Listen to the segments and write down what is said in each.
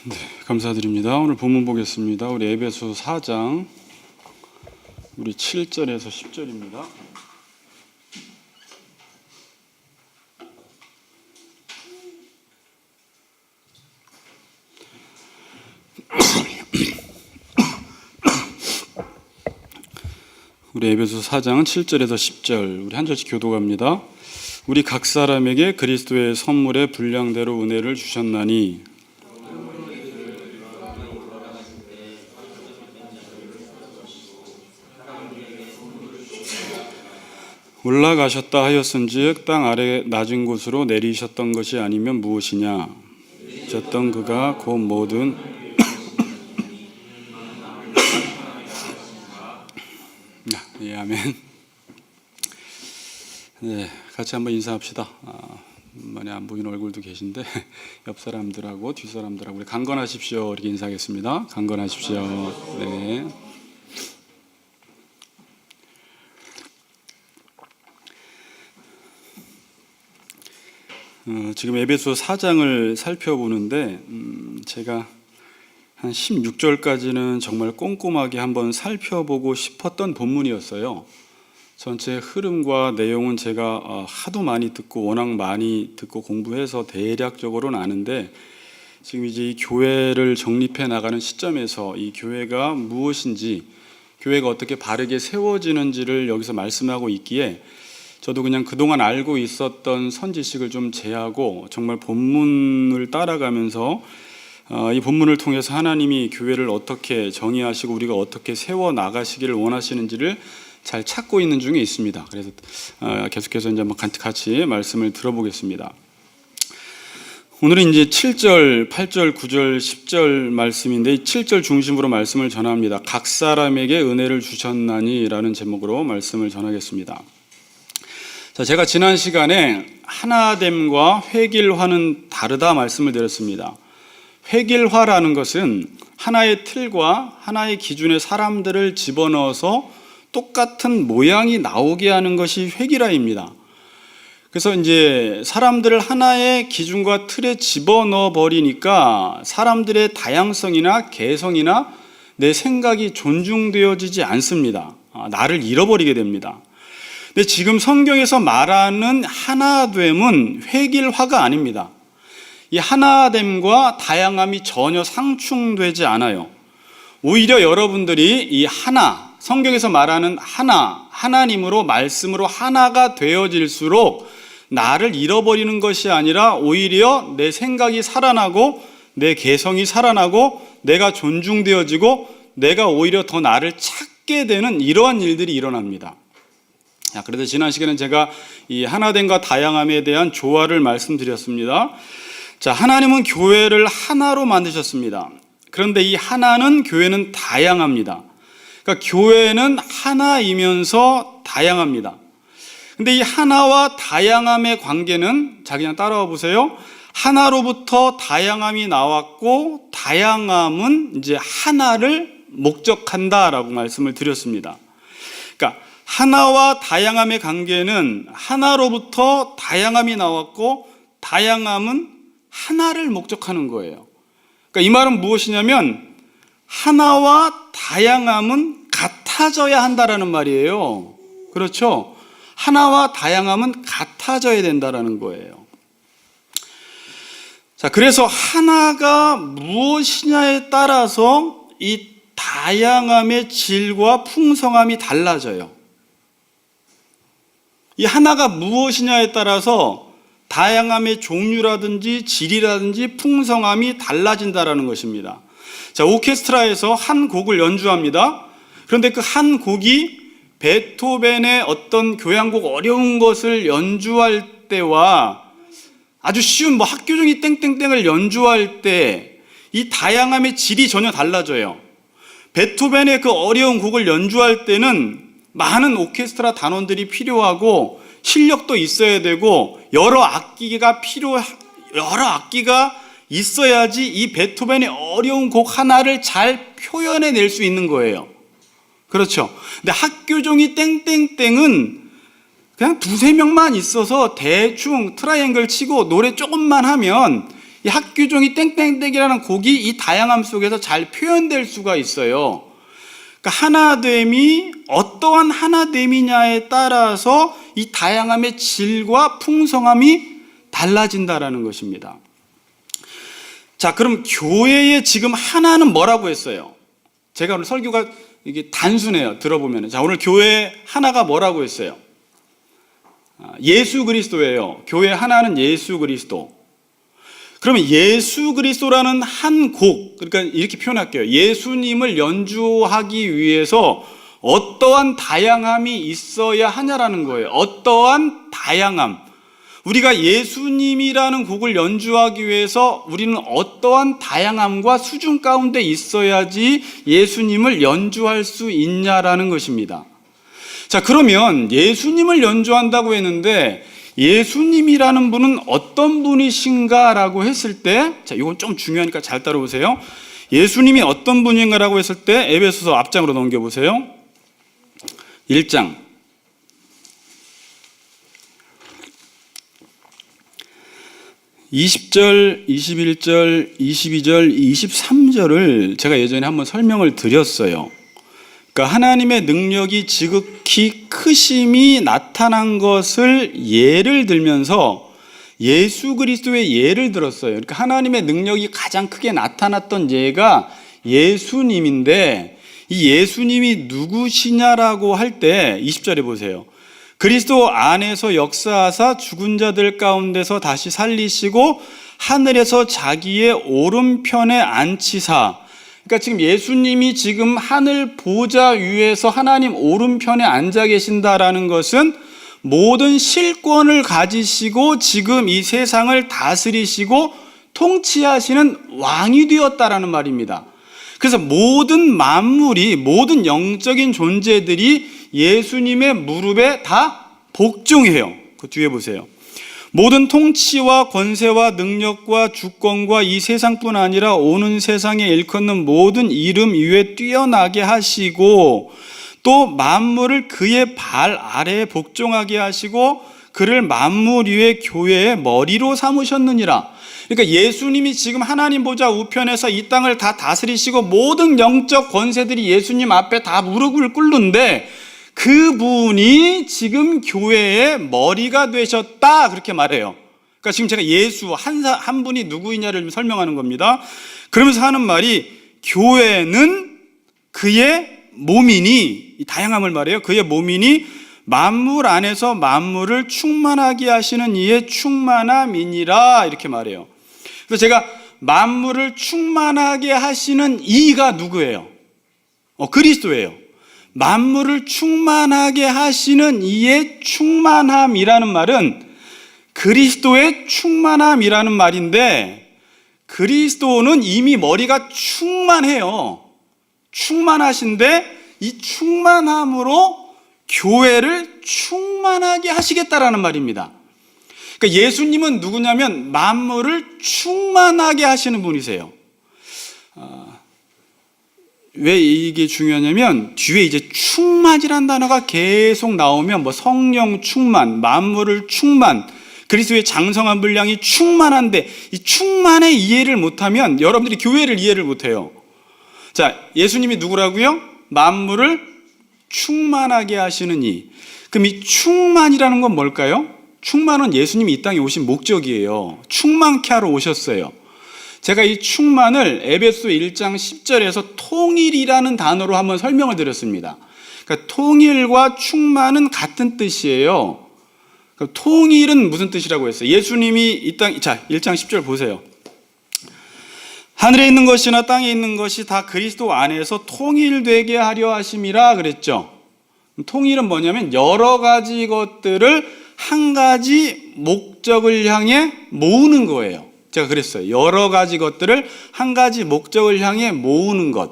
네, 감사드립니다. 오늘 본문 보겠습니다. 우리 에베소 4장 우리 7절에서 10절입니다. 우리 에베소 4장 7절에서 10절 우리 한 절씩 교독합니다. 우리 각 사람에게 그리스도의 선물의 분량대로 은혜를 주셨나니 올라가셨다 하였은즉 땅 아래 낮은 곳으로 내리셨던 것이 아니면 무엇이냐? 졌던 그가 곧 모든 예, 아멘. 네, 같이 한번 인사합시다. 많이 안 보이는 얼굴도 계신데 옆 사람들하고 뒷 사람들하고 우리 강건하십시오 이렇게 인사하겠습니다. 강건하십시오. 네. 지금 에베소 4장을 살펴보는데 제가 한 16절까지는 정말 꼼꼼하게 한번 살펴보고 싶었던 본문이었어요. 전체 흐름과 내용은 제가 하도 많이 듣고 워낙 많이 듣고 공부해서 대략적으로는 아는데 지금 이제 이 교회를 정립해 나가는 시점에서 이 교회가 무엇인지, 교회가 어떻게 바르게 세워지는지를 여기서 말씀하고 있기에 저도 그냥 그동안 알고 있었던 선지식을 좀 제하고 정말 본문을 따라가면서 이 본문을 통해서 하나님이 교회를 어떻게 정의하시고 우리가 어떻게 세워 나가시기를 원하시는지를 잘 찾고 있는 중에 있습니다. 그래서 계속해서 이제 같이 말씀을 들어보겠습니다. 오늘은 이제 7절, 8절, 9절, 10절 말씀인데 7절 중심으로 말씀을 전합니다. 각 사람에게 은혜를 주셨나니 라는 제목으로 말씀을 전하겠습니다. 자, 제가 지난 시간에 하나됨과 획일화는 다르다 말씀을 드렸습니다. 획일화라는 것은 하나의 틀과 하나의 기준의 사람들을 집어넣어서 똑같은 모양이 나오게 하는 것이 획일화입니다. 그래서 이제 사람들을 하나의 기준과 틀에 집어넣어 버리니까 사람들의 다양성이나 개성이나 내 생각이 존중되어지지 않습니다. 나를 잃어버리게 됩니다. 근데 지금 성경에서 말하는 하나됨은 획일화가 아닙니다. 이 하나됨과 다양함이 전혀 상충되지 않아요. 오히려 여러분들이 이 하나, 성경에서 말하는 하나, 하나님으로 말씀으로 하나가 되어질수록 나를 잃어버리는 것이 아니라 오히려 내 생각이 살아나고 내 개성이 살아나고 내가 존중되어지고 내가 오히려 더 나를 찾게 되는 이러한 일들이 일어납니다. 그래서 지난 시간에 제가 이 하나됨과 다양함에 대한 조화를 말씀드렸습니다. 자, 하나님은 교회를 하나로 만드셨습니다. 그런데 이 하나는 교회는 다양합니다. 그러니까 교회는 하나이면서 다양합니다. 근데 이 하나와 다양함의 관계는 자 그냥 따라와 보세요. 하나로부터 다양함이 나왔고 다양함은 이제 하나를 목적한다라고 말씀을 드렸습니다. 그러니까 하나와 다양함의 관계는 하나로부터 다양함이 나왔고 다양함은 하나를 목적하는 거예요. 그러니까 이 말은 무엇이냐면 하나와 다양함은 같아져야 한다라는 말이에요. 그렇죠? 하나와 다양함은 같아져야 된다라는 거예요. 자, 그래서 하나가 무엇이냐에 따라서 이 다양함의 질과 풍성함이 달라져요. 이 하나가 무엇이냐에 따라서 다양함의 종류라든지 질이라든지 풍성함이 달라진다라는 것입니다. 자, 오케스트라에서 한 곡을 연주합니다. 그런데 그 한 곡이 베토벤의 어떤 교향곡 어려운 것을 연주할 때와 아주 쉬운 학교종이 땡땡땡을 연주할 때 이 다양함의 질이 전혀 달라져요. 베토벤의 그 어려운 곡을 연주할 때는 많은 오케스트라 단원들이 필요하고 실력도 있어야 되고 여러 악기가 있어야지 이 베토벤의 어려운 곡 하나를 잘 표현해낼 수 있는 거예요. 그렇죠? 근데 학교종이 땡땡땡은 그냥 두세 명만 있어서 대충 트라이앵글 치고 노래 조금만 하면 이 학교종이 땡땡땡이라는 곡이 이 다양함 속에서 잘 표현될 수가 있어요. 그러니까 하나됨이 어떠한 하나됨이냐에 따라서 이 다양함의 질과 풍성함이 달라진다라는 것입니다. 자, 그럼 교회의 지금 하나는 뭐라고 했어요? 제가 오늘 설교가 이게 단순해요. 들어보면. 자, 오늘 교회 하나가 뭐라고 했어요? 예수 그리스도예요. 교회 하나는 예수 그리스도. 그러면 예수 그리스도라는 한 곡, 그러니까 이렇게 표현할게요. 예수님을 연주하기 위해서 어떠한 다양함이 있어야 하냐라는 거예요. 어떠한 다양함. 우리가 예수님이라는 곡을 연주하기 위해서 우리는 어떠한 다양함과 수준 가운데 있어야지 예수님을 연주할 수 있냐라는 것입니다. 자, 그러면 예수님을 연주한다고 했는데 예수님이라는 분은 어떤 분이신가라고 했을 때, 자, 이건 좀 중요하니까 잘 따라오세요. 예수님이 어떤 분인가라고 했을 때 에베소서 앞장으로 넘겨보세요. 1장 20절, 21절, 22절, 23절을 제가 예전에 한번 설명을 드렸어요. 그러니까 하나님의 능력이 지극히 크심이 나타난 것을 예를 들면서 예수 그리스도의 예를 들었어요. 그러니까 하나님의 능력이 가장 크게 나타났던 예가 예수님인데, 이 예수님이 누구시냐라고 할 때 20절에 보세요. 그리스도 안에서 역사하사 죽은 자들 가운데서 다시 살리시고 하늘에서 자기의 오른편에 앉히사. 그러니까 지금 예수님이 지금 하늘 보좌 위에서 하나님 오른편에 앉아 계신다라는 것은 모든 실권을 가지시고 지금 이 세상을 다스리시고 통치하시는 왕이 되었다라는 말입니다. 그래서 모든 만물이, 모든 영적인 존재들이 예수님의 무릎에 다 복종해요. 그 뒤에 보세요. 모든 통치와 권세와 능력과 주권과 이 세상뿐 아니라 오는 세상에 일컫는 모든 이름 위에 뛰어나게 하시고 또 만물을 그의 발 아래에 복종하게 하시고 그를 만물 위의 교회의 머리로 삼으셨느니라. 그러니까 예수님이 지금 하나님 보좌 우편에서 이 땅을 다 다스리시고 모든 영적 권세들이 예수님 앞에 다 무릎을 꿇는데 그분이 지금 교회의 머리가 되셨다, 그렇게 말해요. 그러니까 지금 제가 예수 한 분이 누구이냐를 설명하는 겁니다. 그러면서 하는 말이 교회는 그의 몸이니, 이 다양함을 말해요. 그의 몸이니 만물 안에서 만물을 충만하게 하시는 이의 충만함이니라, 이렇게 말해요. 그래서 제가 만물을 충만하게 하시는 이가 누구예요? 그리스도예요. 만물을 충만하게 하시는 이의 충만함이라는 말은 그리스도의 충만함이라는 말인데, 그리스도는 이미 머리가 충만해요. 충만하신데 이 충만함으로 교회를 충만하게 하시겠다라는 말입니다. 그러니까 예수님은 누구냐면 만물을 충만하게 하시는 분이세요. 왜 이게 중요하냐면 뒤에 이제 충만이라는 단어가 계속 나오면 뭐 성령 충만, 만물을 충만, 그리스도의 장성한 분량이 충만한데 이 충만의 이해를 못하면 여러분들이 교회를 이해를 못해요. 자, 예수님이 누구라고요? 만물을 충만하게 하시는 이. 그럼 이 충만이라는 건 뭘까요? 충만은 예수님이 이 땅에 오신 목적이에요. 충만케 하러 오셨어요. 제가 이 충만을 에베소 1장 10절에서 통일이라는 단어로 한번 설명을 드렸습니다. 그러니까 통일과 충만은 같은 뜻이에요. 그러니까 통일은 무슨 뜻이라고 했어요? 예수님이 이 땅, 자, 1장 10절 보세요. 하늘에 있는 것이나 땅에 있는 것이 다 그리스도 안에서 통일되게 하려 하심이라 그랬죠. 통일은 뭐냐면 여러 가지 것들을 한 가지 목적을 향해 모으는 거예요. 제가 그랬어요. 여러 가지 것들을 한 가지 목적을 향해 모으는 것.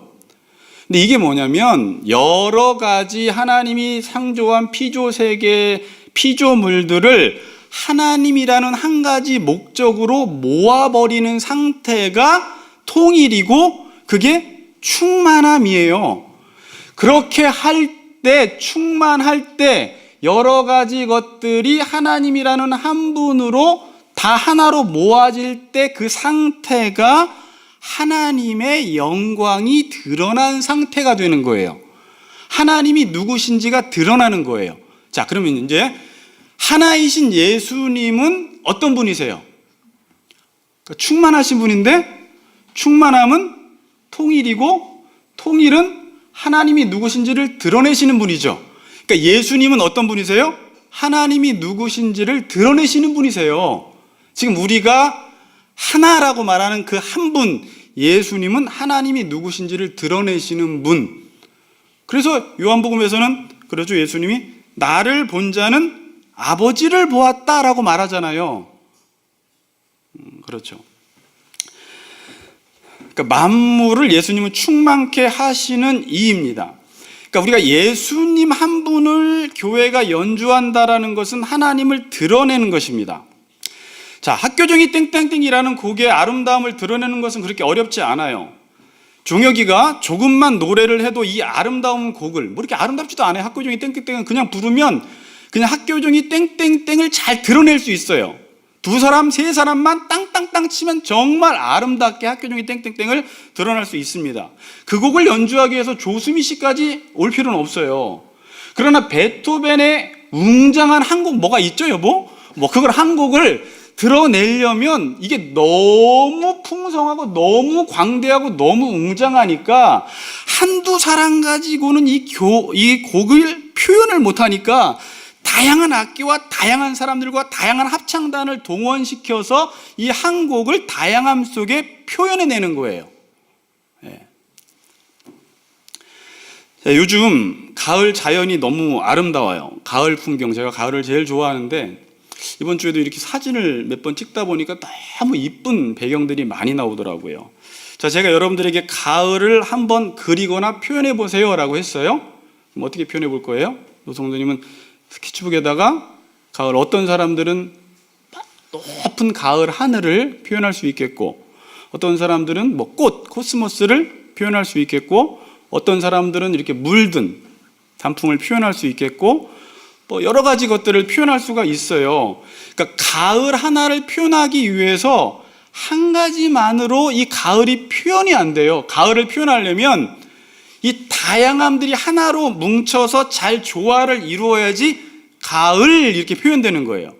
근데 이게 뭐냐면 여러 가지 하나님이 창조한 피조세계, 피조물들을 하나님이라는 한 가지 목적으로 모아버리는 상태가 통일이고 그게 충만함이에요. 그렇게 할 때, 충만할 때 여러 가지 것들이 하나님이라는 한 분으로 다 하나로 모아질 때 그 상태가 하나님의 영광이 드러난 상태가 되는 거예요. 하나님이 누구신지가 드러나는 거예요. 자, 그러면 이제 하나이신 예수님은 어떤 분이세요? 그러니까 충만하신 분인데, 충만함은 통일이고, 통일은 하나님이 누구신지를 드러내시는 분이죠. 그러니까 예수님은 어떤 분이세요? 하나님이 누구신지를 드러내시는 분이세요. 지금 우리가 하나라고 말하는 그 한 분, 예수님은 하나님이 누구신지를 드러내시는 분. 그래서 요한복음에서는 그러죠. 예수님이 나를 본 자는 아버지를 보았다라고 말하잖아요. 그렇죠. 그러니까 만물을 예수님은 충만케 하시는 이입니다. 그러니까 우리가 예수님 한 분을 교회가 연주한다라는 것은 하나님을 드러내는 것입니다. 자, 학교종이 땡땡땡이라는 곡의 아름다움을 드러내는 것은 그렇게 어렵지 않아요. 종혁이가 조금만 노래를 해도 이 아름다운 곡을, 뭐 이렇게 아름답지도 않아요. 학교종이 땡땡땡은 그냥 부르면 그냥 학교종이 땡땡땡을 잘 드러낼 수 있어요. 두 사람, 세 사람만 땅땅땅 치면 정말 아름답게 학교종이 땡땡땡을 드러낼 수 있습니다. 그 곡을 연주하기 위해서 조수미 씨까지 올 필요는 없어요. 그러나 베토벤의 웅장한 한 곡 뭐가 있죠, 여보? 뭐 그걸 한 곡을 드러내려면 이게 너무 풍성하고 너무 광대하고 너무 웅장하니까 한두 사람 가지고는 이 곡을 표현을 못하니까 다양한 악기와 다양한 사람들과 다양한 합창단을 동원시켜서 이 한 곡을 다양함 속에 표현해내는 거예요. 네. 자, 요즘 가을 자연이 너무 아름다워요. 가을 풍경, 제가 가을을 제일 좋아하는데 이번 주에도 이렇게 사진을 몇 번 찍다 보니까 너무 이쁜 배경들이 많이 나오더라고요. 자, 제가 여러분들에게 가을을 한번 그리거나 표현해 보세요 라고 했어요. 그럼 어떻게 표현해 볼 거예요? 노성도님은 스케치북에다가 가을, 어떤 사람들은 높은 가을 하늘을 표현할 수 있겠고, 어떤 사람들은 뭐 꽃, 코스모스를 표현할 수 있겠고, 어떤 사람들은 이렇게 물든 단풍을 표현할 수 있겠고, 뭐 여러 가지 것들을 표현할 수가 있어요. 그러니까 가을 하나를 표현하기 위해서 한 가지만으로 이 가을이 표현이 안 돼요. 가을을 표현하려면 이 다양함들이 하나로 뭉쳐서 잘 조화를 이루어야지 가을 이렇게 표현되는 거예요.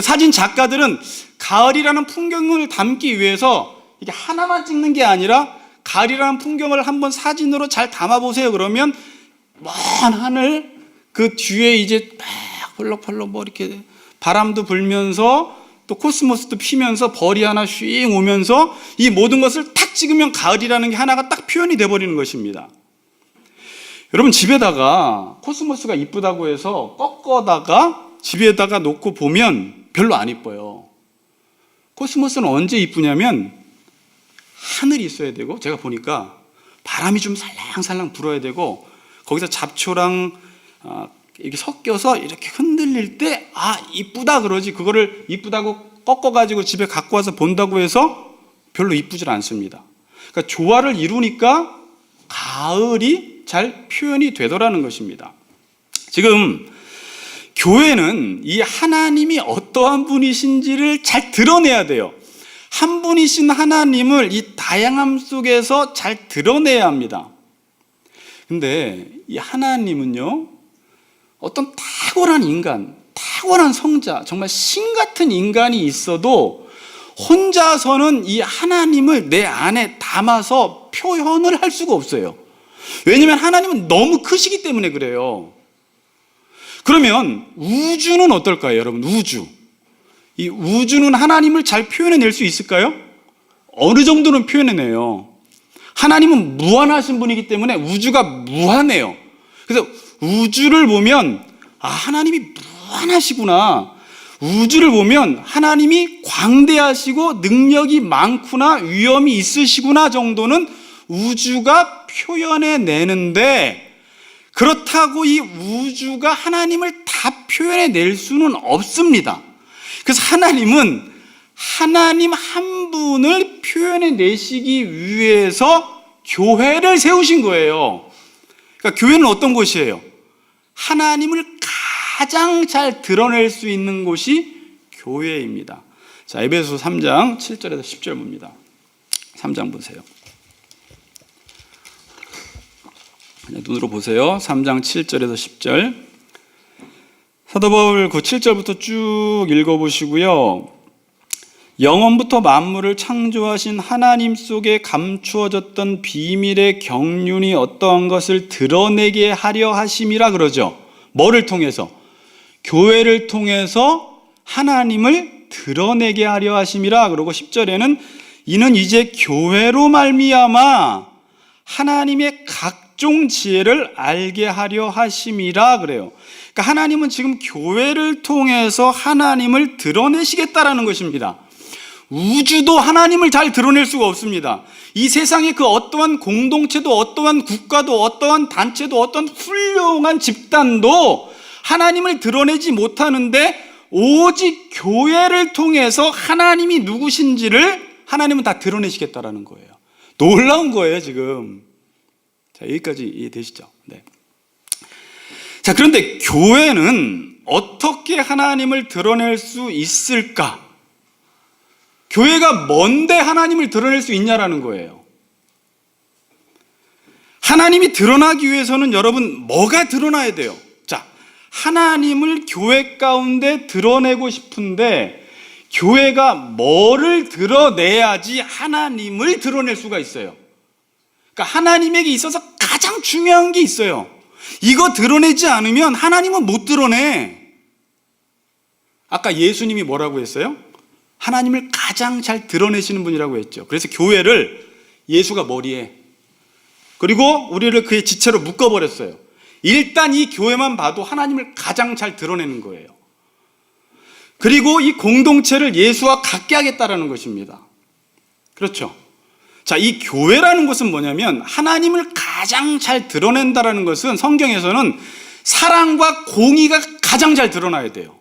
사진 작가들은 가을이라는 풍경을 담기 위해서 이게 하나만 찍는 게 아니라 가을이라는 풍경을 한번 사진으로 잘 담아보세요. 그러면 먼 하늘, 그 뒤에 이제 막 펄럭펄럭 뭐 이렇게 바람도 불면서 또 코스모스도 피면서 벌이 하나 쉬잉 오면서 이 모든 것을 탁 찍으면 가을이라는 게 하나가 딱 표현이 돼버리는 것입니다. 여러분, 집에다가 코스모스가 이쁘다고 해서 꺾어다가 집에다가 놓고 보면 별로 안 이뻐요. 코스모스는 언제 이쁘냐면 하늘이 있어야 되고, 제가 보니까 바람이 좀 살랑살랑 불어야 되고, 거기서 잡초랑 이렇게 섞여서 이렇게 흔들릴 때 이쁘다 그러지, 그거를 이쁘다고 꺾어가지고 집에 갖고 와서 본다고 해서 별로 이쁘질 않습니다. 그러니까 조화를 이루니까 가을이 잘 표현이 되더라는 것입니다. 지금 교회는 이 하나님이 어떠한 분이신지를 잘 드러내야 돼요. 한 분이신 하나님을 이 다양함 속에서 잘 드러내야 합니다. 근데 이 하나님은요, 어떤 탁월한 인간, 탁월한 성자, 정말 신 같은 인간이 있어도 혼자서는 이 하나님을 내 안에 담아서 표현을 할 수가 없어요. 왜냐하면 하나님은 너무 크시기 때문에 그래요. 그러면 우주는 어떨까요, 여러분? 이 우주는 하나님을 잘 표현해낼 수 있을까요? 어느 정도는 표현해내요. 하나님은 무한하신 분이기 때문에 우주가 무한해요. 그래서 우주를 보면 하나님이 무한하시구나, 우주를 보면 하나님이 광대하시고 능력이 많구나, 위엄이 있으시구나 정도는 우주가 표현해내는데, 그렇다고 이 우주가 하나님을 다 표현해낼 수는 없습니다. 그래서 하나님은 하나님 한 분을 표현해내시기 위해서 교회를 세우신 거예요. 그러니까 교회는 어떤 곳이에요? 하나님을 가장 잘 드러낼 수 있는 곳이 교회입니다. 자, 에베소 3장 7절에서 10절 봅니다. 3장 보세요. 그냥 눈으로 보세요. 3장 7절에서 10절. 사도 바울 그 7절부터 쭉 읽어보시고요. 영원부터 만물을 창조하신 하나님 속에 감추어졌던 비밀의 경륜이 어떠한 것을 드러내게 하려 하심이라 그러죠. 뭐를 통해서? 교회를 통해서 하나님을 드러내게 하려 하심이라 그러고 10절에는 이는 이제 교회로 말미암아 하나님의 각종 지혜를 알게 하려 하심이라 그래요. 그러니까 하나님은 지금 교회를 통해서 하나님을 드러내시겠다라는 것입니다. 우주도 하나님을 잘 드러낼 수가 없습니다. 이 세상의 그 어떠한 공동체도 어떠한 국가도 어떠한 단체도 어떠한 훌륭한 집단도 하나님을 드러내지 못하는데 오직 교회를 통해서 하나님이 누구신지를 하나님은 다 드러내시겠다라는 거예요. 놀라운 거예요, 지금. 자, 여기까지 이해되시죠? 네. 자, 그런데 교회는 어떻게 하나님을 드러낼 수 있을까? 교회가 뭔데 하나님을 드러낼 수 있냐라는 거예요. 하나님이 드러나기 위해서는 여러분 뭐가 드러나야 돼요? 자, 하나님을 교회 가운데 드러내고 싶은데 교회가 뭐를 드러내야지 하나님을 드러낼 수가 있어요? 그러니까 하나님에게 있어서 가장 중요한 게 있어요. 이거 드러내지 않으면 하나님은 못 드러내. 아까 예수님이 뭐라고 했어요? 하나님을 가장 잘 드러내시는 분이라고 했죠. 그래서 교회를 예수가 머리에, 그리고 우리를 그의 지체로 묶어버렸어요. 일단 이 교회만 봐도 하나님을 가장 잘 드러내는 거예요. 그리고 이 공동체를 예수와 같게 하겠다라는 것입니다. 그렇죠? 자, 이 교회라는 것은 뭐냐면 하나님을 가장 잘 드러낸다라는 것은 성경에서는 사랑과 공의가 가장 잘 드러나야 돼요.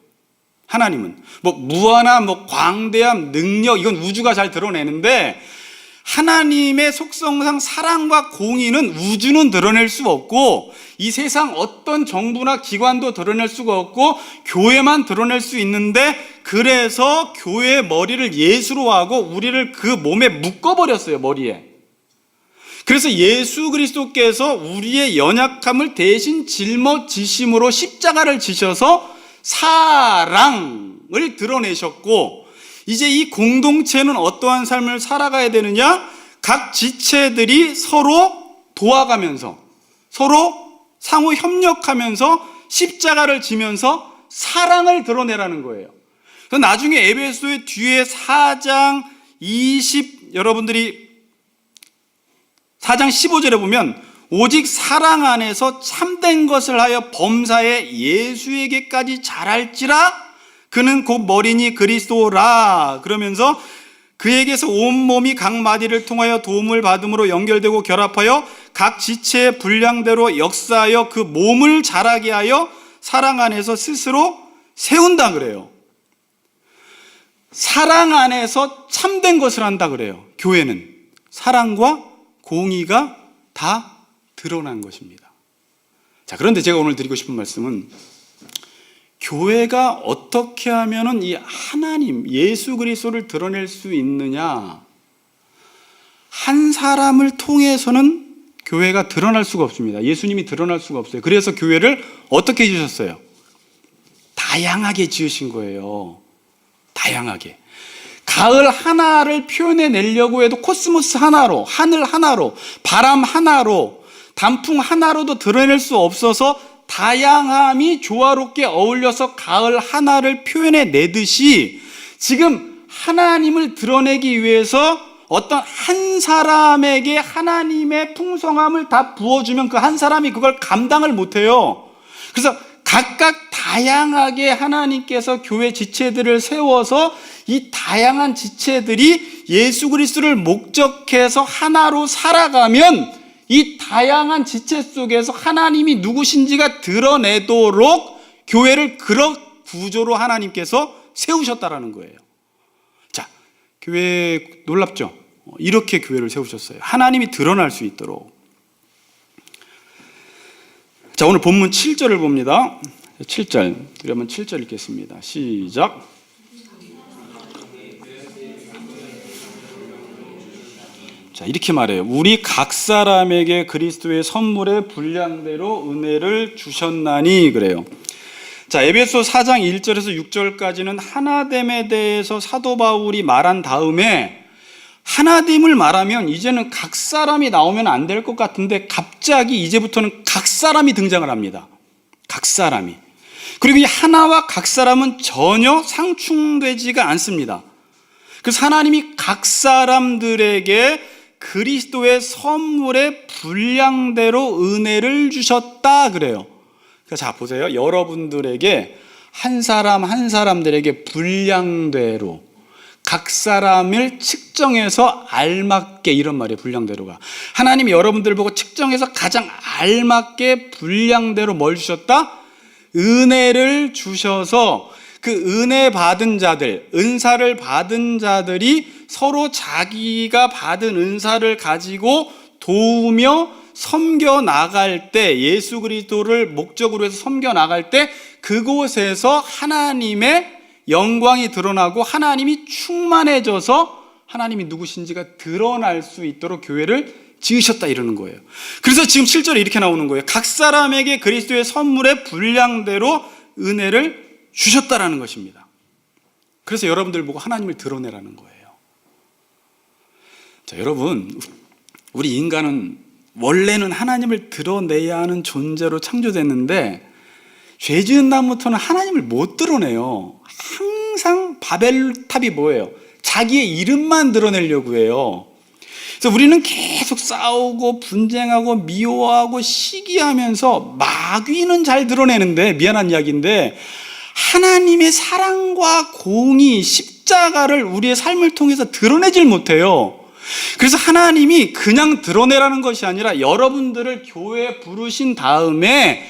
하나님은 뭐 무한함, 뭐 광대함, 능력, 이건 우주가 잘 드러내는데 하나님의 속성상 사랑과 공의는 우주는 드러낼 수 없고 이 세상 어떤 정부나 기관도 드러낼 수가 없고 교회만 드러낼 수 있는데, 그래서 교회의 머리를 예수로 하고 우리를 그 몸에 묶어버렸어요, 머리에. 그래서 예수 그리스도께서 우리의 연약함을 대신 짊어지심으로 십자가를 지셔서 사랑을 드러내셨고, 이제 이 공동체는 어떠한 삶을 살아가야 되느냐? 각 지체들이 서로 도와가면서, 서로 상호 협력하면서 십자가를 지면서 사랑을 드러내라는 거예요. 그래서 나중에 에베소의 뒤에 4장 15절에 보면 오직 사랑 안에서 참된 것을 하여 범사에 예수에게까지 자랄지라, 그는 곧 머리니 그리스도라. 그러면서 그에게서 온몸이 각 마디를 통하여 도움을 받음으로 연결되고 결합하여 각 지체의 분량대로 역사하여 그 몸을 자라게 하여 사랑 안에서 스스로 세운다 그래요. 사랑 안에서 참된 것을 한다 그래요. 교회는 사랑과 공의가 다 드러난 것입니다. 자, 그런데 제가 오늘 드리고 싶은 말씀은 교회가 어떻게 하면은 이 하나님, 예수 그리스도를 드러낼 수 있느냐? 한 사람을 통해서는 교회가 드러날 수가 없습니다. 예수님이 드러날 수가 없어요. 그래서 교회를 어떻게 지으셨어요? 다양하게 지으신 거예요. 다양하게. 가을 하나를 표현해 내려고 해도 코스모스 하나로, 하늘 하나로, 바람 하나로, 단풍 하나로도 드러낼 수 없어서 다양함이 조화롭게 어울려서 가을 하나를 표현해 내듯이 지금 하나님을 드러내기 위해서 어떤 한 사람에게 하나님의 풍성함을 다 부어주면 그 한 사람이 그걸 감당을 못해요. 그래서 각각 다양하게 하나님께서 교회 지체들을 세워서 이 다양한 지체들이 예수 그리스도를 목적해서 하나로 살아가면 이 다양한 지체 속에서 하나님이 누구신지가 드러내도록 교회를 그런 구조로 하나님께서 세우셨다라는 거예요. 자, 교회 놀랍죠? 이렇게 교회를 세우셨어요. 하나님이 드러날 수 있도록. 자, 오늘 본문 7절을 봅니다. 7절, 그러면 7절 읽겠습니다. 시작. 자, 이렇게 말해요. 우리 각 사람에게 그리스도의 선물의 분량대로 은혜를 주셨나니 그래요. 자, 에베소 4장 1절에서 6절까지는 하나됨에 대해서 사도 바울이 말한 다음에 하나됨을 말하면 이제는 각 사람이 나오면 안 될 것 같은데 갑자기 이제부터는 각 사람이 등장을 합니다. 각 사람이. 그리고 이 하나와 각 사람은 전혀 상충되지가 않습니다. 그래서 하나님이 각 사람들에게 그리스도의 선물의 분량대로 은혜를 주셨다 그래요. 자, 보세요. 여러분들에게 한 사람 한 사람들에게 분량대로 각 사람을 측정해서 알맞게, 이런 말이에요. 분량대로가. 하나님이 여러분들을 보고 측정해서 가장 알맞게 분량대로 뭘 주셨다? 은혜를 주셔서 그 은혜 받은 자들, 은사를 받은 자들이 서로 자기가 받은 은사를 가지고 도우며 섬겨 나갈 때, 예수 그리스도를 목적으로 해서 섬겨 나갈 때 그곳에서 하나님의 영광이 드러나고 하나님이 충만해져서 하나님이 누구신지가 드러날 수 있도록 교회를 지으셨다 이러는 거예요. 그래서 지금 7절에 이렇게 나오는 거예요. 각 사람에게 그리스도의 선물의 분량대로 은혜를 주셨다라는 것입니다. 그래서 여러분들 보고 하나님을 드러내라는 거예요. 자, 여러분, 우리 인간은 원래는 하나님을 드러내야 하는 존재로 창조됐는데 죄 지은 다음부터는 하나님을 못 드러내요. 항상 바벨탑이 뭐예요? 자기의 이름만 드러내려고 해요. 그래서 우리는 계속 싸우고 분쟁하고 미워하고 시기하면서 마귀는 잘 드러내는데, 미안한 이야기인데 하나님의 사랑과 공의, 십자가를 우리의 삶을 통해서 드러내질 못해요. 그래서 하나님이 그냥 드러내라는 것이 아니라 여러분들을 교회에 부르신 다음에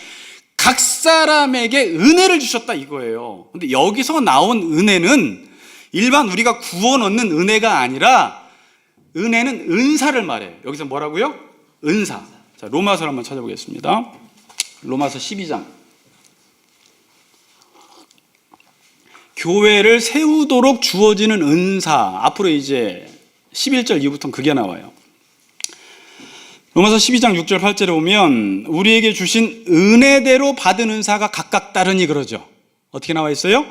각 사람에게 은혜를 주셨다 이거예요. 근데 여기서 나온 은혜는 일반 우리가 구원 얻는 은혜가 아니라 은혜는 은사를 말해요. 여기서 뭐라고요? 은사. 자, 로마서를 한번 찾아보겠습니다. 로마서 12장. 교회를 세우도록 주어지는 은사. 앞으로 이제 11절 이후부터는 그게 나와요. 로마서 12장 6절 8절에 보면 우리에게 주신 은혜대로 받은 은사가 각각 다르니 그러죠. 어떻게 나와 있어요?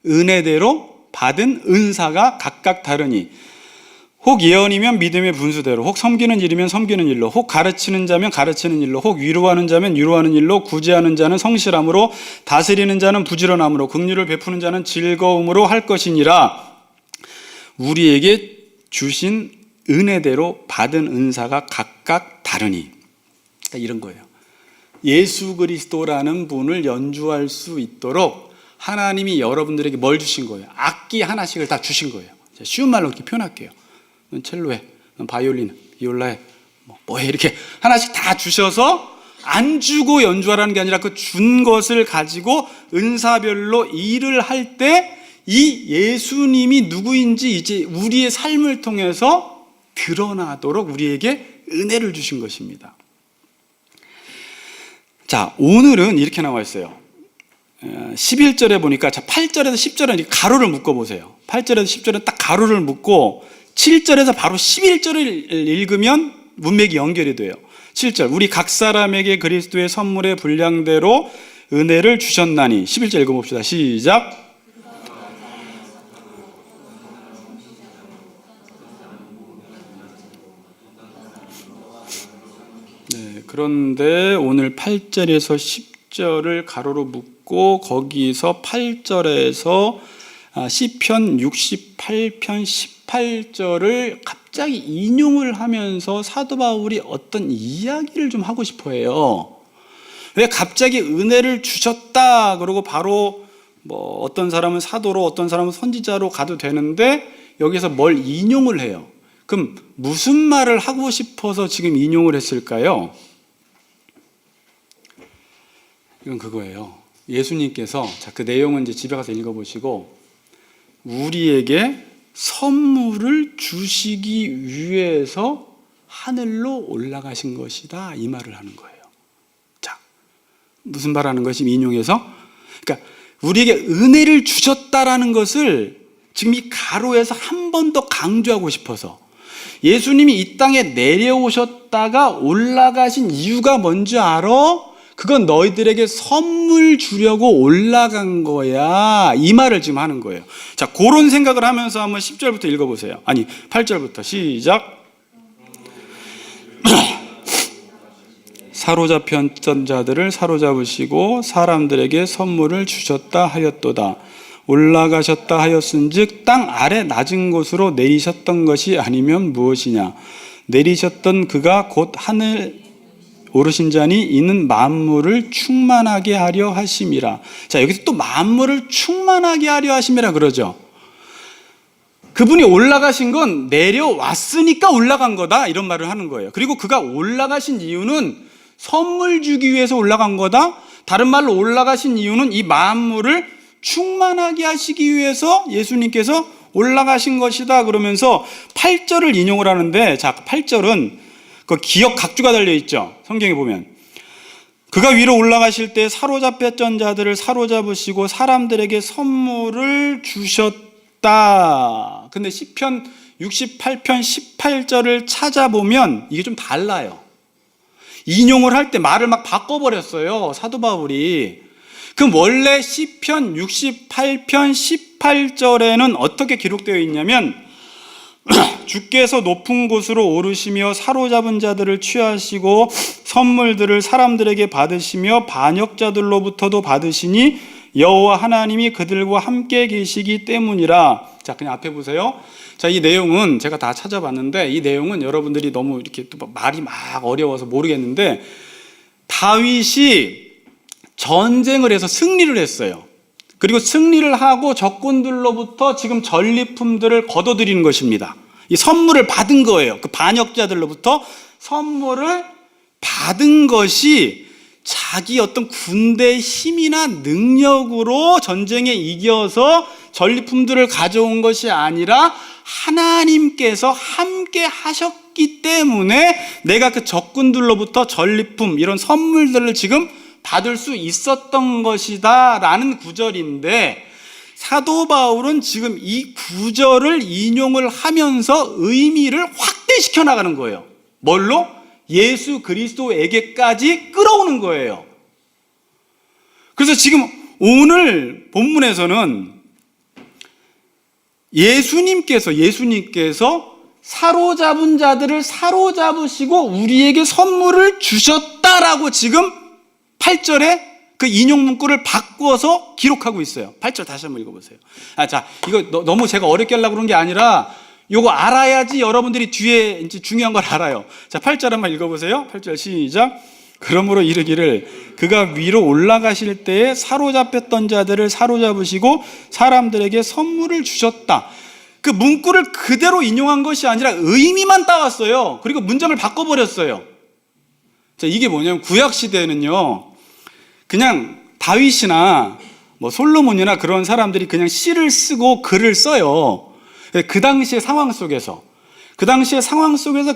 은혜대로 받은 은사가 각각 다르니 혹 예언이면 믿음의 분수대로, 혹 섬기는 일이면 섬기는 일로, 혹 가르치는 자면 가르치는 일로, 혹 위로하는 자면 위로하는 일로, 구제하는 자는 성실함으로, 다스리는 자는 부지런함으로, 긍휼을 베푸는 자는 즐거움으로 할 것이니라. 우리에게 주신 은혜대로 받은 은사가 각각 다르니. 그러니까 이런 거예요. 예수 그리스도라는 분을 연주할 수 있도록 하나님이 여러분들에게 뭘 주신 거예요? 악기 하나씩을 다 주신 거예요. 쉬운 말로 이렇게 표현할게요. 넌 첼로해, 넌 바이올린, 비올라해, 뭐해, 이렇게 하나씩 다 주셔서 안 주고 연주하라는 게 아니라 그 준 것을 가지고 은사별로 일을 할 때 이 예수님이 누구인지 이제 우리의 삶을 통해서 드러나도록 우리에게 은혜를 주신 것입니다. 자, 오늘은 이렇게 나와 있어요. 11절에 보니까, 자, 8절에서 10절은 가로를 묶어보세요. 8절에서 10절은 딱 가로를 묶고 7절에서 바로 11절을 읽으면 문맥이 연결이 돼요. 7절, 우리 각 사람에게 그리스도의 선물의 분량대로 은혜를 주셨나니. 11절 읽어봅시다. 시작. 네, 그런데 오늘 8절에서 10절을 가로로 묶고 거기서 8절에서 시편 68편 18절을 갑자기 인용을 하면서 사도 바울이 어떤 이야기를 좀 하고 싶어 해요. 왜 갑자기 은혜를 주셨다 그러고 바로 뭐 어떤 사람은 사도로 어떤 사람은 선지자로 가도 되는데 여기서 뭘 인용을 해요. 그럼 무슨 말을 하고 싶어서 지금 인용을 했을까요? 이건 그거예요. 예수님께서, 자, 그 내용은 이제 집에 가서 읽어보시고, 우리에게 선물을 주시기 위해서 하늘로 올라가신 것이다, 이 말을 하는 거예요. 자, 무슨 말 하는 것이 인용해서? 그러니까 우리에게 은혜를 주셨다라는 것을 지금 이 가로에서 한 번 더 강조하고 싶어서, 예수님이 이 땅에 내려오셨다가 올라가신 이유가 뭔지 알아? 그건 너희들에게 선물 주려고 올라간 거야. 이 말을 지금 하는 거예요. 자, 그런 생각을 하면서 한번 10절부터 읽어보세요. 아니, 8절부터 시작. 사로잡혔던 자들을 사로잡으시고 사람들에게 선물을 주셨다 하였도다. 올라가셨다 하였은즉 땅 아래 낮은 곳으로 내리셨던 것이 아니면 무엇이냐. 내리셨던 그가 곧 하늘 오르신 자니 이는 만물을 충만하게 하려 하심이라. 자, 여기서 또 만물을 충만하게 하려 하심이라 그러죠. 그분이 올라가신 건 내려왔으니까 올라간 거다, 이런 말을 하는 거예요. 그리고 그가 올라가신 이유는 선물 주기 위해서 올라간 거다. 다른 말로 올라가신 이유는 이 만물을 충만하게 하시기 위해서 예수님께서 올라가신 것이다. 그러면서 8절을 인용을 하는데, 자, 8절은 그 기역 각주가 달려있죠. 성경에 보면. 그가 위로 올라가실 때 사로잡혔던 자들을 사로잡으시고 사람들에게 선물을 주셨다. 근데 시편 68편 18절을 찾아보면 이게 좀 달라요. 인용을 할 때 말을 막 바꿔버렸어요, 사도 바울이. 그럼 원래 시편 68편 18절에는 어떻게 기록되어 있냐면 주께서 높은 곳으로 오르시며 사로잡은 자들을 취하시고 선물들을 사람들에게 받으시며 반역자들로부터도 받으시니 여호와 하나님이 그들과 함께 계시기 때문이라. 자, 그냥 앞에 보세요. 자, 이 내용은 제가 다 찾아봤는데 이 내용은 여러분들이 너무 이렇게 또 말이 막 어려워서 모르겠는데, 다윗이 전쟁을 해서 승리를 했어요. 그리고 승리를 하고 적군들로부터 지금 전리품들을 거둬들이는 것입니다. 이 선물을 받은 거예요. 그 반역자들로부터 선물을 받은 것이 자기 어떤 군대의 힘이나 능력으로 전쟁에 이겨서 전리품들을 가져온 것이 아니라 하나님께서 함께 하셨기 때문에 내가 그 적군들로부터 전리품, 이런 선물들을 지금 받을 수 있었던 것이다 라는 구절인데, 사도 바울은 지금 이 구절을 인용을 하면서 의미를 확대시켜 나가는 거예요. 뭘로? 예수 그리스도에게까지 끌어오는 거예요. 그래서 지금 오늘 본문에서는 예수님께서 사로잡은 자들을 사로잡으시고 우리에게 선물을 주셨다라고 지금 8절에 그 인용 문구를 바꿔서 기록하고 있어요. 8절 다시 한번 읽어보세요. 자, 이거 너무 제가 어렵게 하려고 그런 게 아니라 요거 알아야지 여러분들이 뒤에 이제 중요한 걸 알아요. 자, 8절 한번 읽어보세요. 8절 시작. 그러므로 이르기를 그가 위로 올라가실 때에 사로잡혔던 자들을 사로잡으시고 사람들에게 선물을 주셨다. 그 문구를 그대로 인용한 것이 아니라 의미만 따왔어요. 그리고 문장을 바꿔버렸어요. 자, 이게 뭐냐면 구약 시대에는요, 그냥 다윗이나 뭐 솔로몬이나 그런 사람들이 그냥 시를 쓰고 글을 써요. 그 당시의 상황 속에서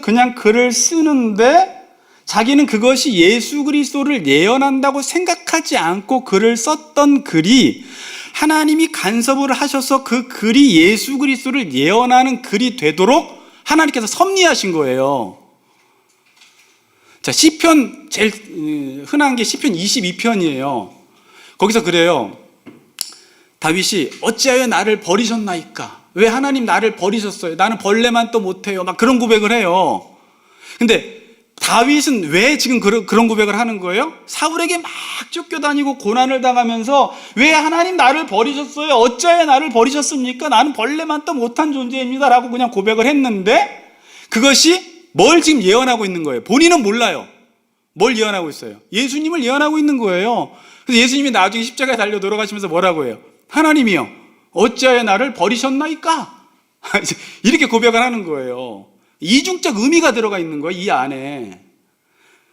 그냥 글을 쓰는데 자기는 그것이 예수 그리스도를 예언한다고 생각하지 않고 글을 썼던 글이 하나님이 간섭을 하셔서 그 글이 예수 그리스도를 예언하는 글이 되도록 하나님께서 섭리하신 거예요. 자, 시편 제일 흔한 게 시편 22편이에요. 거기서 그래요. 다윗이 어찌하여 나를 버리셨나이까? 왜 하나님 나를 버리셨어요? 나는 벌레만 또 못해요. 막 그런 고백을 해요. 근데 다윗은 왜 지금 그런 고백을 하는 거예요? 사울에게 막 쫓겨다니고 고난을 당하면서 왜 하나님 나를 버리셨어요? 어찌하여 나를 버리셨습니까? 나는 벌레만 또 못한 존재입니다 라고 그냥 고백을 했는데, 그것이 뭘 지금 예언하고 있는 거예요? 본인은 몰라요. 뭘 예언하고 있어요? 예수님을 예언하고 있는 거예요. 그래서 예수님이 나중에 십자가에 달려 돌아가시면서 뭐라고 해요? 하나님이요, 어찌하여 나를 버리셨나이까? 이렇게 고백을 하는 거예요. 이중적 의미가 들어가 있는 거예요, 이 안에.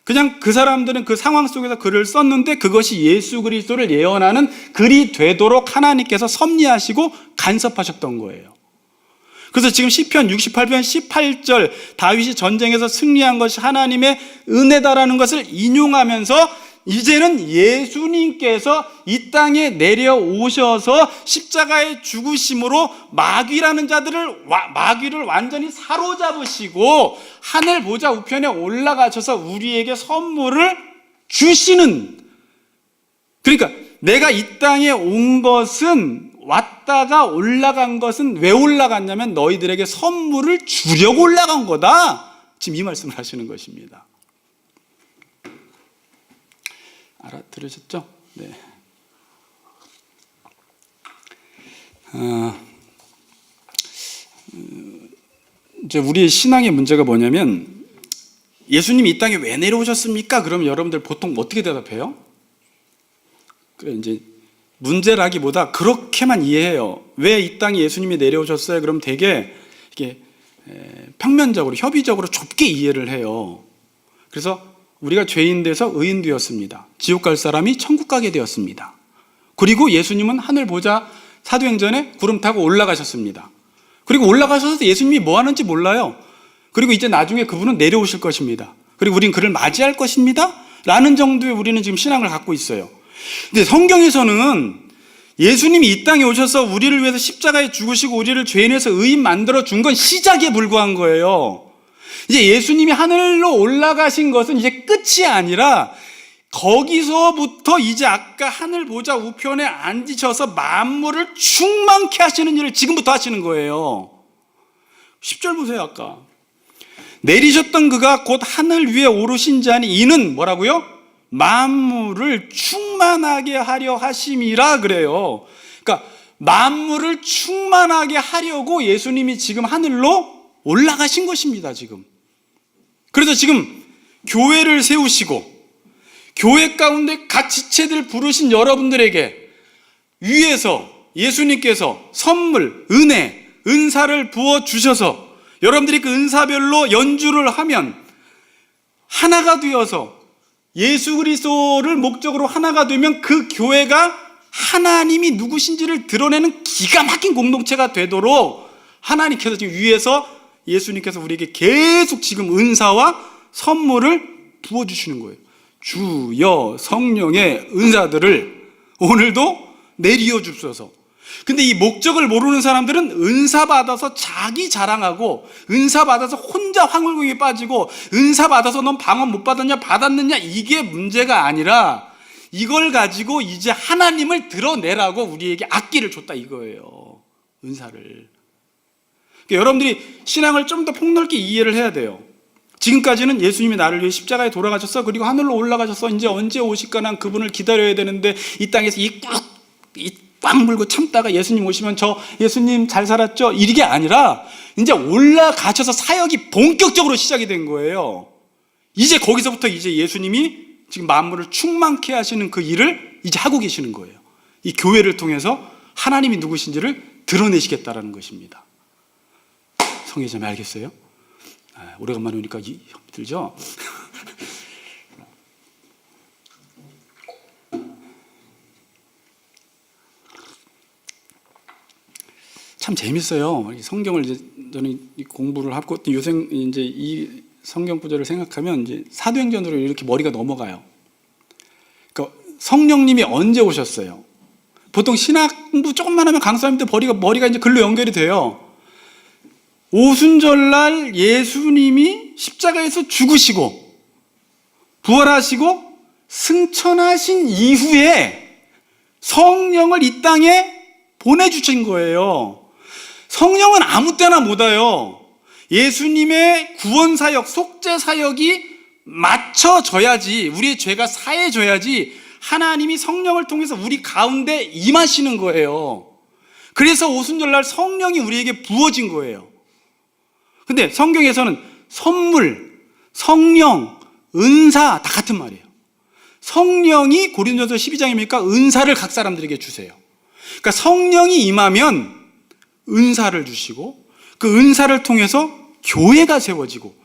그냥 그 사람들은 그 상황 속에서 글을 썼는데 그것이 예수 그리스도를 예언하는 글이 되도록 하나님께서 섭리하시고 간섭하셨던 거예요. 그래서 지금 시편 68편 18절 다윗이 전쟁에서 승리한 것이 하나님의 은혜다라는 것을 인용하면서 이제는 예수님께서 이 땅에 내려오셔서 십자가에 죽으심으로 마귀를 완전히 사로잡으시고 하늘 보좌 우편에 올라가셔서 우리에게 선물을 주시는, 그러니까 내가 이 땅에 온 것은, 왔다가 올라간 것은 왜 올라갔냐면 너희들에게 선물을 주려고 올라간 거다. 지금 이 말씀을 하시는 것입니다. 알아들으셨죠? 네. 이제 우리의 신앙의 문제가 뭐냐면, 예수님이 이 땅에 왜 내려오셨습니까? 그러면 여러분들 보통 어떻게 대답해요? 그래, 이제 문제라기보다 그렇게만 이해해요. 왜 이 땅에 예수님이 내려오셨어요? 그럼 되게 이게 평면적으로, 협의적으로 좁게 이해를 해요. 그래서 우리가 죄인 돼서 의인 되었습니다. 지옥 갈 사람이 천국 가게 되었습니다. 그리고 예수님은 하늘 보좌, 사도행전에 구름 타고 올라가셨습니다. 그리고 올라가셔서 예수님이 뭐 하는지 몰라요. 그리고 이제 나중에 그분은 내려오실 것입니다. 그리고 우린 그를 맞이할 것입니다 라는 정도의 우리는 지금 신앙을 갖고 있어요. 근데 성경에서는 예수님이 이 땅에 오셔서 우리를 위해서 십자가에 죽으시고 우리를 죄인에서 의인 만들어 준 건 시작에 불과한 거예요. 이제 예수님이 하늘로 올라가신 것은 이제 끝이 아니라 거기서부터 이제 아까 하늘 보좌 우편에 앉으셔서 만물을 충만케 하시는 일을 지금부터 하시는 거예요. 10절 보세요. 아까 내리셨던 그가 곧 하늘 위에 오르신 자니 이는 뭐라고요? 만물을 충만하게 하려 하심이라 그래요. 그러니까 만물을 충만하게 하려고 예수님이 지금 하늘로 올라가신 것입니다. 지금. 그래서 지금 교회를 세우시고 교회 가운데 각 지체들 부르신 여러분들에게 위에서 예수님께서 선물, 은혜, 은사를 부어주셔서 여러분들이 그 은사별로 연주를 하면 하나가 되어서 예수 그리스도를 목적으로 하나가 되면 그 교회가 하나님이 누구신지를 드러내는 기가 막힌 공동체가 되도록 하나님께서 지금 위에서 예수님께서 우리에게 계속 지금 은사와 선물을 부어주시는 거예요. 주여 성령의 은사들을 오늘도 내리어 줍소서. 근데 이 목적을 모르는 사람들은 은사 받아서 자기 자랑하고 은사 받아서 혼자 황홀공에 빠지고 은사 받아서 넌 방언 못 받았냐 받았느냐 이게 문제가 아니라 이걸 가지고 이제 하나님을 드러내라고 우리에게 악기를 줬다 이거예요. 은사를. 그러니까 여러분들이 신앙을 좀 더 폭넓게 이해를 해야 돼요. 지금까지는 예수님이 나를 위해 십자가에 돌아가셨어. 그리고 하늘로 올라가셨어. 이제 언제 오실까 난 그분을 기다려야 되는데 이 땅에서 꽉 물고 참다가 예수님 오시면 저 예수님 잘 살았죠? 이게 아니라 이제 올라가셔서 사역이 본격적으로 시작이 된 거예요. 이제 거기서부터 이제 예수님이 지금 만물을 충만케 하시는 그 일을 이제 하고 계시는 거예요. 이 교회를 통해서 하나님이 누구신지를 드러내시겠다라는 것입니다. 성회자매 알겠어요? 오래간만에 오니까 들죠? 참 재밌어요. 성경을 이제 저는 공부를 하고 또 요새 이제 이 성경 구절을 생각하면 이제 사도행전으로 이렇게 머리가 넘어가요. 그러니까 성령님이 언제 오셨어요? 보통 신학 공부 조금만 하면 강사님 때 머리가 이제 글로 연결이 돼요. 오순절날 예수님이 십자가에서 죽으시고 부활하시고 승천하신 이후에 성령을 이 땅에 보내주신 거예요. 성령은 아무 때나 못 와요. 예수님의 구원사역, 속죄사역이 맞춰져야지, 우리의 죄가 사해져야지 하나님이 성령을 통해서 우리 가운데 임하시는 거예요. 그래서 오순절날 성령이 우리에게 부어진 거예요. 근데 성경에서는 선물, 성령, 은사 다 같은 말이에요. 성령이 고린도전서 12장입니까? 은사를 각 사람들에게 주세요. 그러니까 성령이 임하면 은사를 주시고 그 은사를 통해서 교회가 세워지고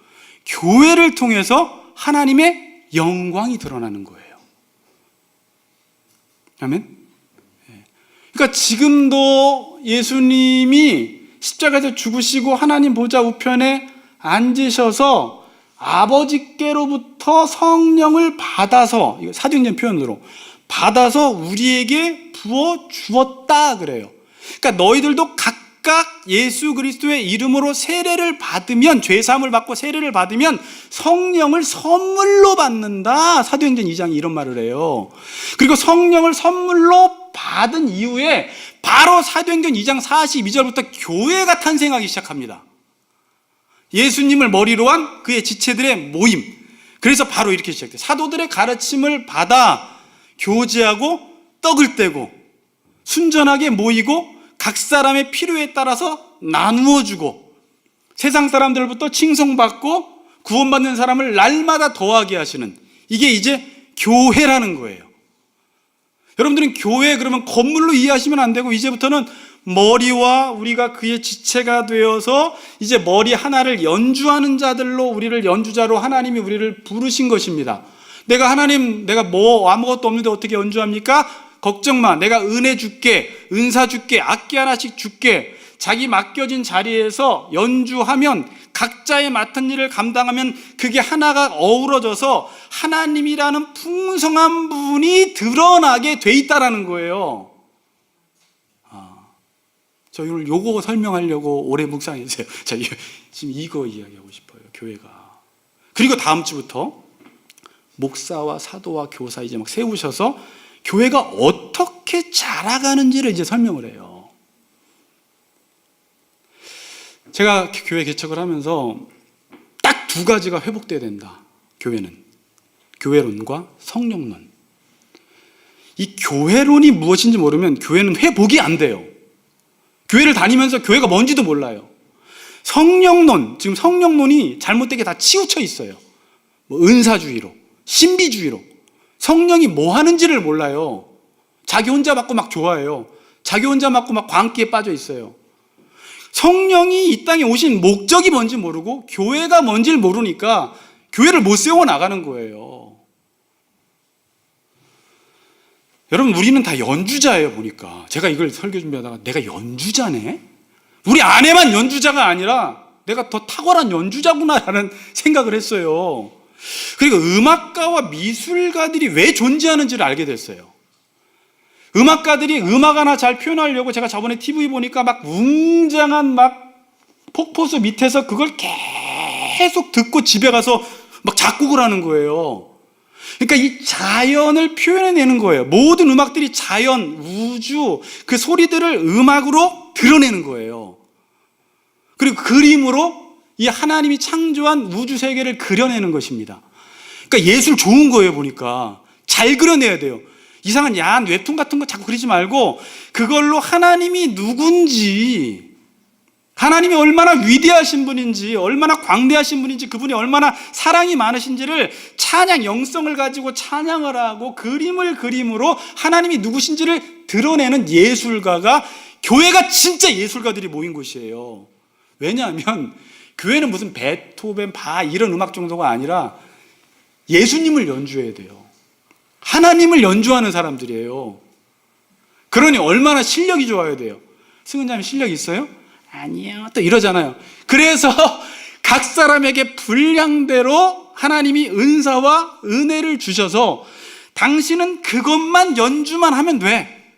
교회를 통해서 하나님의 영광이 드러나는 거예요. 아멘? 그러니까 지금도 예수님이 십자가에서 죽으시고 하나님 보좌 우편에 앉으셔서 아버지께로부터 성령을 받아서, 이거 사도행전 표현으로 받아서 우리에게 부어 주었다 그래요. 그러니까 너희들도 각각 예수 그리스도의 이름으로 세례를 받으면, 죄 사함을 받고 세례를 받으면 성령을 선물로 받는다. 사도행전 2장이 이런 말을 해요. 그리고 성령을 선물로 받은 이후에 바로 사도행전 2장 42절부터 교회가 탄생하기 시작합니다. 예수님을 머리로 한 그의 지체들의 모임. 그래서 바로 이렇게 시작돼요. 사도들의 가르침을 받아 교제하고 떡을 떼고 순전하게 모이고 각 사람의 필요에 따라서 나누어 주고 세상 사람들부터 칭송받고 구원받는 사람을 날마다 더하게 하시는, 이게 이제 교회라는 거예요. 여러분들은 교회 그러면 건물로 이해하시면 안 되고, 이제부터는 머리와 우리가 그의 지체가 되어서 이제 머리 하나를 연주하는 자들로, 우리를 연주자로 하나님이 우리를 부르신 것입니다. 내가 하나님, 내가 뭐 아무것도 없는데 어떻게 연주합니까? 걱정 마. 내가 은혜 줄게, 은사 줄게, 악기 하나씩 줄게. 자기 맡겨진 자리에서 연주하면, 각자의 맡은 일을 감당하면 그게 하나가 어우러져서 하나님이라는 풍성한 분이 드러나게 돼 있다라는 거예요. 저 오늘 요거 설명하려고 오래 묵상했어요. 자, 지금 이거 이야기하고 싶어요. 교회가. 그리고 다음 주부터 목사와 사도와 교사 이제 막 세우셔서 교회가 어떻게 자라가는지를 이제 설명을 해요. 제가 교회 개척을 하면서 딱 두 가지가 회복돼야 된다. 교회는. 교회론과 성령론. 이 교회론이 무엇인지 모르면 교회는 회복이 안 돼요. 교회를 다니면서 교회가 뭔지도 몰라요. 성령론, 지금 성령론이 잘못되게 다 치우쳐 있어요. 뭐 은사주의로, 신비주의로. 성령이 뭐 하는지를 몰라요. 자기 혼자 맞고 막 좋아해요. 자기 혼자 맞고 막 광기에 빠져 있어요. 성령이 이 땅에 오신 목적이 뭔지 모르고 교회가 뭔지를 모르니까 교회를 못 세워 나가는 거예요. 여러분, 우리는 다 연주자예요. 보니까 제가 이걸 설교 준비하다가 내가 연주자네? 우리 아내만 연주자가 아니라 내가 더 탁월한 연주자구나라는 생각을 했어요. 그리고 음악가와 미술가들이 왜 존재하는지를 알게 됐어요. 음악가들이 음악 하나 잘 표현하려고, 제가 저번에 TV 보니까 막 웅장한 막 폭포수 밑에서 그걸 계속 듣고 집에 가서 막 작곡을 하는 거예요. 그러니까 이 자연을 표현해내는 거예요. 모든 음악들이 자연, 우주, 그 소리들을 음악으로 드러내는 거예요. 그리고 그림으로 이 하나님이 창조한 우주 세계를 그려내는 것입니다. 그러니까 예술 좋은 거예요. 보니까 잘 그려내야 돼요. 이상한 야한 웹툰 같은 거 자꾸 그리지 말고 그걸로 하나님이 누군지, 하나님이 얼마나 위대하신 분인지, 얼마나 광대하신 분인지, 그분이 얼마나 사랑이 많으신지를 찬양, 영성을 가지고 찬양을 하고 그림을 그림으로 하나님이 누구신지를 드러내는 예술가가, 교회가 진짜 예술가들이 모인 곳이에요. 왜냐하면 교회는 무슨 베토벤, 바 이런 음악 정도가 아니라 예수님을 연주해야 돼요. 하나님을 연주하는 사람들이에요. 그러니 얼마나 실력이 좋아야 돼요. 승은자님 실력 있어요? 아니요. 또 이러잖아요. 그래서 각 사람에게 분량대로 하나님이 은사와 은혜를 주셔서 당신은 그것만 연주만 하면 돼.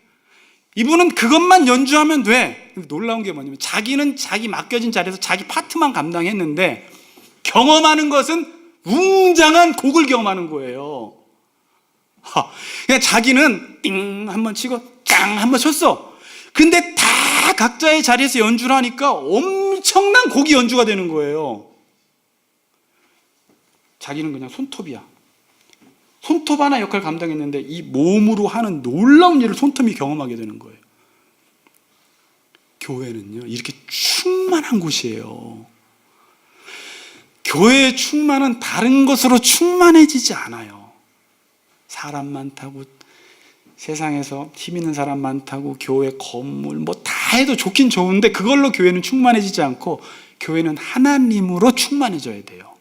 이분은 그것만 연주하면 돼. 놀라운 게 뭐냐면 자기는 자기 맡겨진 자리에서 자기 파트만 감당했는데 경험하는 것은 웅장한 곡을 경험하는 거예요. 그냥 자기는 띵 한번 치고 짱 한번 쳤어. 근데 다 각자의 자리에서 연주를 하니까 엄청난 곡이 연주가 되는 거예요. 자기는 그냥 손톱이야. 손톱 하나 역할 감당했는데 이 몸으로 하는 놀라운 일을 손톱이 경험하게 되는 거예요. 교회는요, 이렇게 충만한 곳이에요. 교회의 충만은 다른 것으로 충만해지지 않아요. 사람 많다고, 세상에서 힘 있는 사람 많다고, 교회 건물 뭐 다 해도 좋긴 좋은데 그걸로 교회는 충만해지지 않고 교회는 하나님으로 충만해져야 돼요.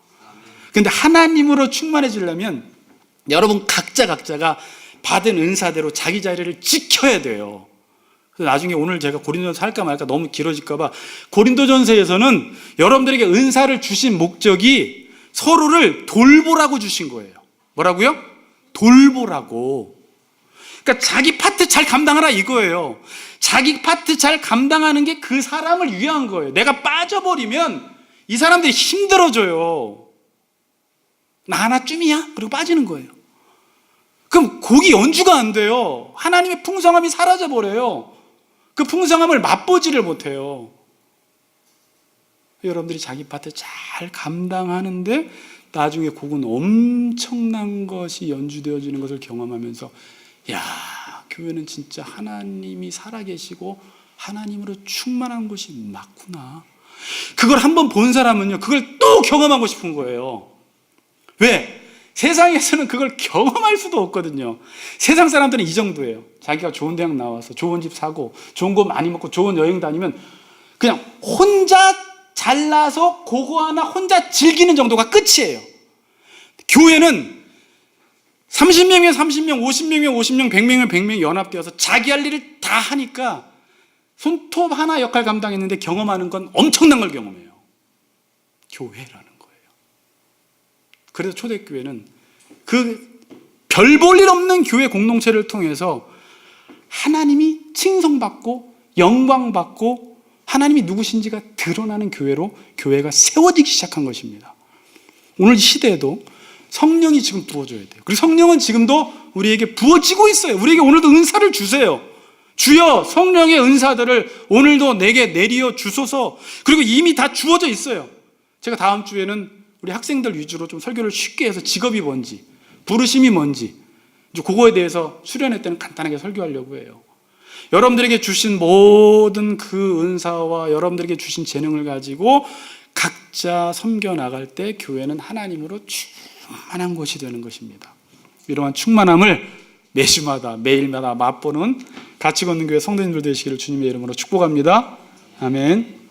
근데 하나님으로 충만해지려면 여러분 각자가 받은 은사대로 자기 자리를 지켜야 돼요. 그래서 나중에 오늘 제가 고린도전서 할까 말까 너무 길어질까 봐, 고린도전서에서는 여러분들에게 은사를 주신 목적이 서로를 돌보라고 주신 거예요. 뭐라고요? 돌보라고. 그러니까 자기 파트 잘 감당하라 이거예요. 자기 파트 잘 감당하는 게 그 사람을 위한 거예요. 내가 빠져버리면 이 사람들이 힘들어져요. 나 하나쯤이야? 그리고 빠지는 거예요. 그럼 곡이 연주가 안 돼요. 하나님의 풍성함이 사라져버려요. 그 풍성함을 맛보지를 못해요. 여러분들이 자기 파트 잘 감당하는데 나중에 곡은 엄청난 것이 연주되어지는 것을 경험하면서 야, 교회는 진짜 하나님이 살아계시고 하나님으로 충만한 곳이 맞구나. 그걸 한번 본 사람은요, 그걸 또 경험하고 싶은 거예요. 왜? 세상에서는 그걸 경험할 수도 없거든요. 세상 사람들은 이 정도예요. 자기가 좋은 대학 나와서 좋은 집 사고 좋은 거 많이 먹고 좋은 여행 다니면 그냥 혼자 잘나서 그거 하나 혼자 즐기는 정도가 끝이에요. 교회는 30명이면 30명, 50명이면 50명, 100명이면 100명이 연합되어서 자기 할 일을 다 하니까 손톱 하나 역할 감당했는데 경험하는 건 엄청난 걸 경험해요. 교회라는 거예요. 그래서 초대교회는 그 별 볼 일 없는 교회 공동체를 통해서 하나님이 칭송받고 영광받고 하나님이 누구신지가 드러나는 교회로 교회가 세워지기 시작한 것입니다. 오늘 시대에도 성령이 지금 부어줘야 돼요. 그리고 성령은 지금도 우리에게 부어지고 있어요. 우리에게 오늘도 은사를 주세요. 주여 성령의 은사들을 오늘도 내게 내리어 주소서. 그리고 이미 다 주어져 있어요. 제가 다음 주에는 우리 학생들 위주로 좀 설교를 쉽게 해서 직업이 뭔지, 부르심이 뭔지 이제 그거에 대해서 수련회 때는 간단하게 설교하려고 해요. 여러분들에게 주신 모든 그 은사와 여러분들에게 주신 재능을 가지고 각자 섬겨 나갈 때 교회는 하나님으로 충만한 곳이 되는 것입니다. 이러한 충만함을 매주마다 매일마다 맛보는 같이 걷는 교회 성도님들 되시기를 주님의 이름으로 축복합니다. 아멘.